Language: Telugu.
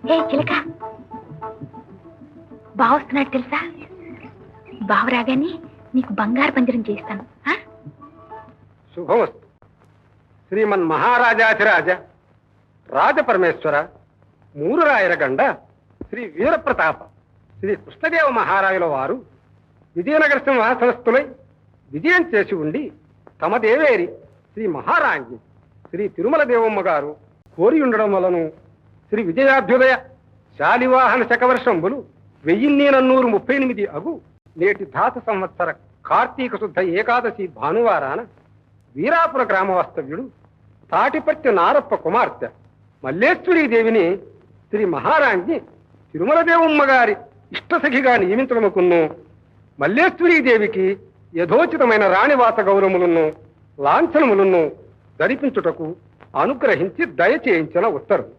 ఏ చిలక బావస్తున్నాడు తెలుసా? బావ రాగానే నీకు బంగారు పంజరం చేస్తాను. శుభమస్తు. శ్రీమన్ మహారాజాధిరాజ రాజపరమేశ్వర మూరురాయరగండ శ్రీ వీరప్రతాప శ్రీ కృష్ణదేవ మహారాజుల వారు విజయనగర సింహాసనస్థులై విజయం చేసి ఉండి తమ దేవేరి శ్రీ మహారాజ్ఞి శ్రీ తిరుమల దేవమ్మ గారు కోరి ఉండడం వలను శ్రీ విజయాభ్యుదయ శాలివాహన శకవర్షంబులు 1438 అగు నేటి ధాత సంవత్సర కార్తీక శుద్ధ ఏకాదశి భానువారాన వీరాపుర గ్రామవాస్తవ్యుడు తాటిపర్తి నారప్ప కుమార్తె మల్లేశ్వరీదేవిని శ్రీ మహారాజ్ఞి తిరుమల దేవమ్మ గారి ఇష్టసఖిగా నియమించడముకును మల్లేశ్వరీదేవికి యథోచితమైన రాణివాస గౌరవములను లాంఛనములను ధరిపించుటకు అనుగ్రహించి దయచేయించిన ఉత్తర్వు.